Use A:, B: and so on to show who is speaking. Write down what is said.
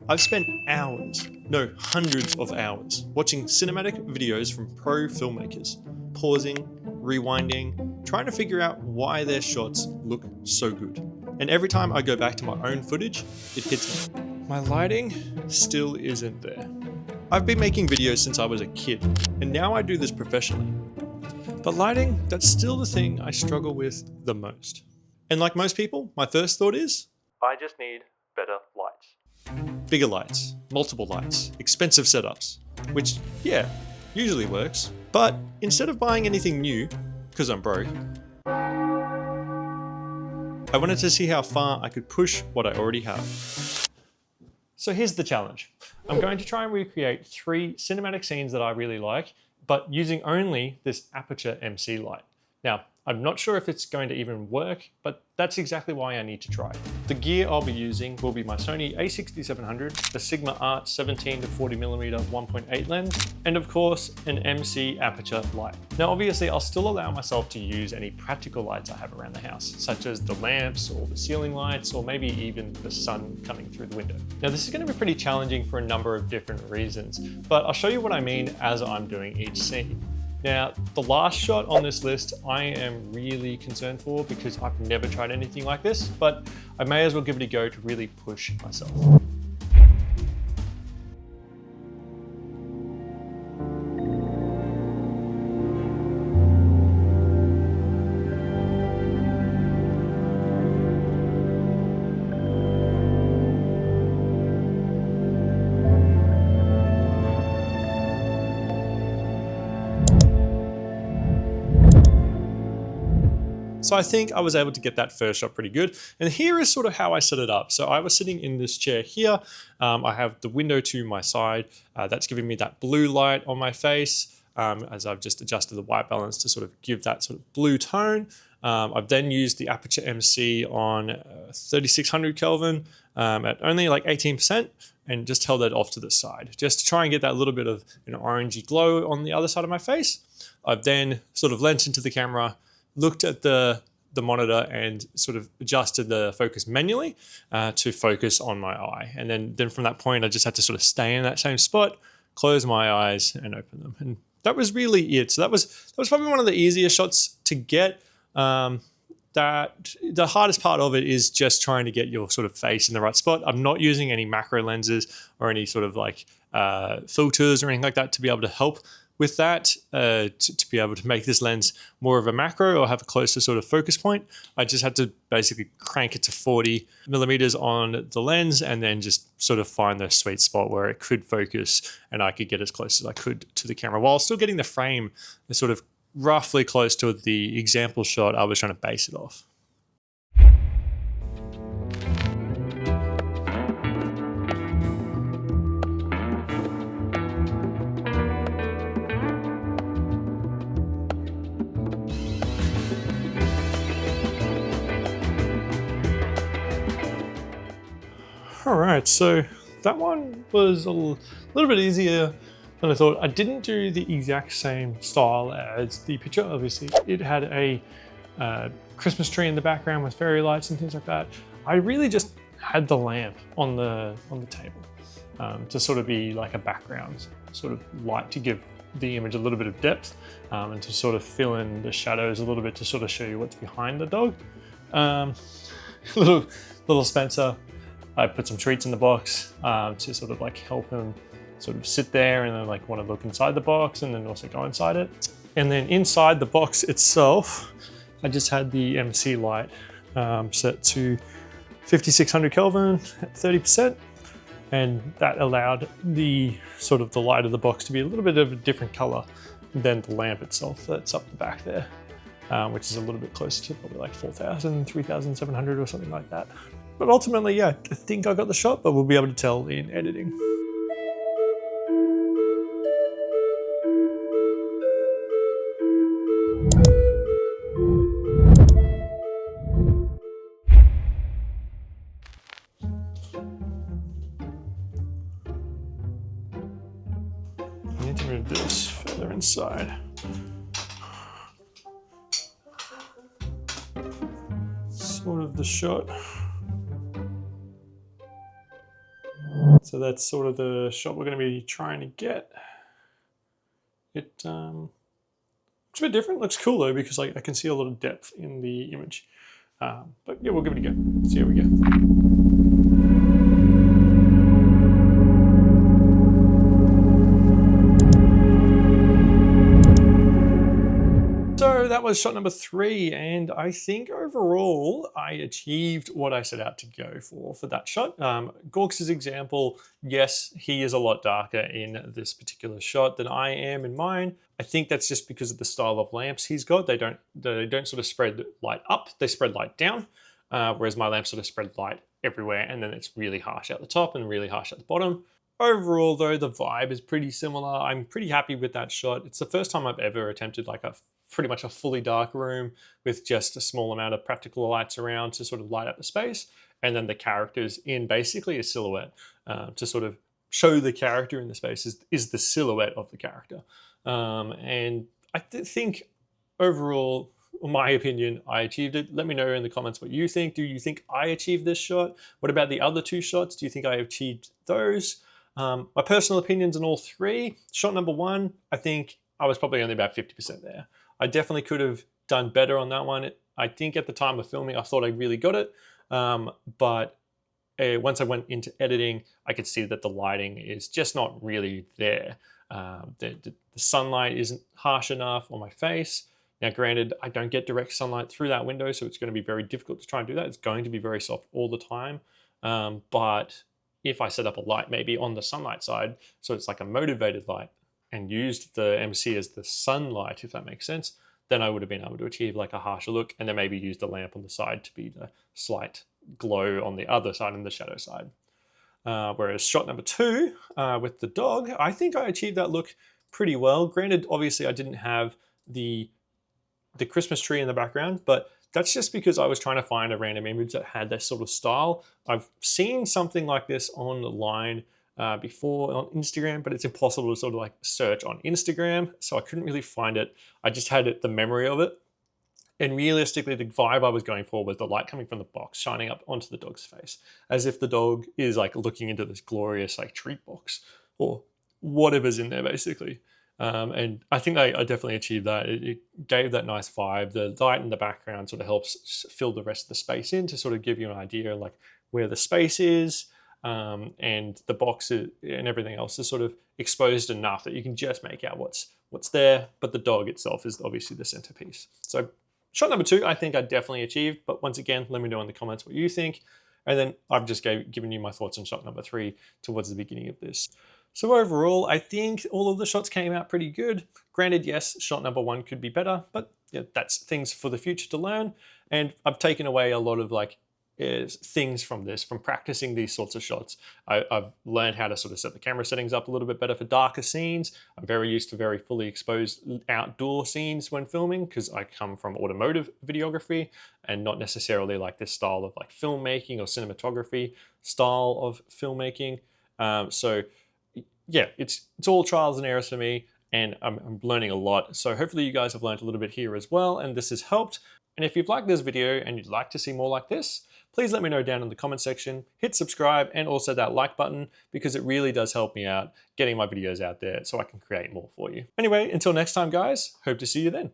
A: I've spent hours, no, hundreds of hours, watching cinematic videos from pro filmmakers, pausing, rewinding, trying to figure out why their shots look so good. And every time I go back to my own footage, it hits me. My lighting still isn't there. I've been making videos since I was a kid, and now I do this professionally. But lighting, that's still the thing I struggle with the most. And like most people, my first thought is, I just need better lights. Bigger lights, multiple lights, expensive setups, which, yeah, usually works. But instead of buying anything new, because I'm broke, I wanted to see how far I could push what I already have. So here's the challenge. I'm going to try and recreate 3 cinematic scenes that I really like, but using only this Aputure MC light. Now, I'm not sure if it's going to even work, but that's exactly why I need to try. The gear I'll be using will be my Sony a6700, the Sigma Art 17 to 40mm 1.8 lens, and of course, an MC Aputure light. Now, obviously, I'll still allow myself to use any practical lights I have around the house, such as the lamps or the ceiling lights, or maybe even the sun coming through the window. Now, this is going to be pretty challenging for a number of different reasons, but I'll show you what I mean as I'm doing each scene. Now, the last shot on this list I am really concerned for because I've never tried anything like this, but I may as well give it a go to really push myself. So I think I was able to get that first shot pretty good. And here is sort of how I set it up. So I was sitting in this chair here. I have the window to my side. That's giving me that blue light on my face as I've just adjusted the white balance to sort of give that sort of blue tone. I've then used the Aputure MC on 3600 Kelvin at only like 18% and just held that off to the side just to try and get that little bit of an orangey glow on the other side of my face. I've then sort of leant into the camera, looked at the monitor and sort of adjusted the focus manually to focus on my eye. And then from that point, I just had to sort of stay in that same spot, close my eyes and open them. And that was really it. So that was probably one of the easier shots to get. That the hardest part of it is just trying to get your sort of face in the right spot. I'm not using any macro lenses or any sort of like filters or anything like that to be able to help with that, to be able to make this lens more of a macro or have a closer sort of focus point. I just had to basically crank it to 40mm on the lens and then just sort of find the sweet spot where it could focus and I could get as close as I could to the camera while still getting the frame sort of roughly close to the example shot I was trying to base it off. All right, so that one was a little bit easier than I thought. I didn't do the exact same style as the picture. Obviously, it had a Christmas tree in the background with fairy lights and things like that. I really just had the lamp on the table to sort of be like a background sort of light to give the image a little bit of depth and to sort of fill in the shadows a little bit to sort of show you what's behind the dog. Little Spencer. I put some treats in the box to sort of like help him sort of sit there and then like want to look inside the box and then also go inside it. And then inside the box itself, I just had the MC light set to 5600 Kelvin at 30%. And that allowed the sort of the light of the box to be a little bit of a different color than the lamp itself that's up the back there, which is a little bit closer to probably like 4000, 3700 or something like that. But ultimately, yeah, I think I got the shot, but we'll be able to tell in editing. I need to move this further inside. Sort of the shot. So that's sort of the shot we're going to be trying to get. It looks a bit different. Looks cool though, because I can see a lot of depth in the image. But yeah, we'll give it a go. See how we go. So that was shot number 3, and I think overall I achieved what I set out to go for that shot. Gorks' example, yes, he is a lot darker in this particular shot than I am in mine. I think that's just because of the style of lamps he's got. They don't sort of spread light up, they spread light down, whereas my lamps sort of spread light everywhere, and then it's really harsh at the top and really harsh at the bottom. Overall though, the vibe is pretty similar. I'm pretty happy with that shot. It's the first time I've ever attempted like pretty much a fully dark room with just a small amount of practical lights around to sort of light up the space, and then the characters in basically a silhouette to sort of show the character in the space is the silhouette of the character. And I think overall, in my opinion, I achieved it. Let me know in the comments what you think. Do you think I achieved this shot? What about the other 2 shots? Do you think I achieved those? My personal opinions on all 3. Shot number 1, I think I was probably only about 50% there. I definitely could have done better on that one. I think at the time of filming, I thought I really got it. But once I went into editing, I could see that the lighting is just not really there. The sunlight isn't harsh enough on my face. Now, granted, I don't get direct sunlight through that window, so it's going to be very difficult to try and do that. It's going to be very soft all the time. But if I set up a light maybe on the sunlight side, so it's like a motivated light, and used the MC as the sunlight, if that makes sense, then I would have been able to achieve like a harsher look, and then maybe use the lamp on the side to be the slight glow on the other side and the shadow side. Whereas shot number 2 with the dog, I think I achieved that look pretty well. Granted, obviously I didn't have the Christmas tree in the background, but that's just because I was trying to find a random image that had this sort of style. I've seen something like this online before on Instagram, but it's impossible to sort of like search on Instagram, so I couldn't really find it. I just had the memory of it, and realistically the vibe I was going for was the light coming from the box shining up onto the dog's face, as if the dog is like looking into this glorious like treat box or whatever's in there basically. And I think I definitely achieved that. It gave that nice vibe. The light in the background sort of helps fill the rest of the space in to sort of give you an idea like where the space is. And the box and everything else is sort of exposed enough that you can just make out what's there, but the dog itself is obviously the centerpiece. So shot number 2, I think I definitely achieved, but once again, let me know in the comments what you think. And then I've just given you my thoughts on shot number 3 towards the beginning of this. So overall, I think all of the shots came out pretty good. Granted, yes, shot number 1 could be better, but yeah, that's things for the future to learn. And I've taken away a lot of like things from practicing these sorts of shots. I've learned how to sort of set the camera settings up a little bit better for darker scenes. I'm very used to very fully exposed outdoor scenes when filming, because I come from automotive videography and not necessarily like this style of like filmmaking or cinematography style of filmmaking. So yeah, it's all trials and errors for me, and I'm learning a lot. So hopefully you guys have learned a little bit here as well, and this has helped. And if you've liked this video and you'd like to see more like this, please let me know down in the comment section, hit subscribe, and also that like button, because it really does help me out getting my videos out there so I can create more for you. Anyway, until next time guys, hope to see you then.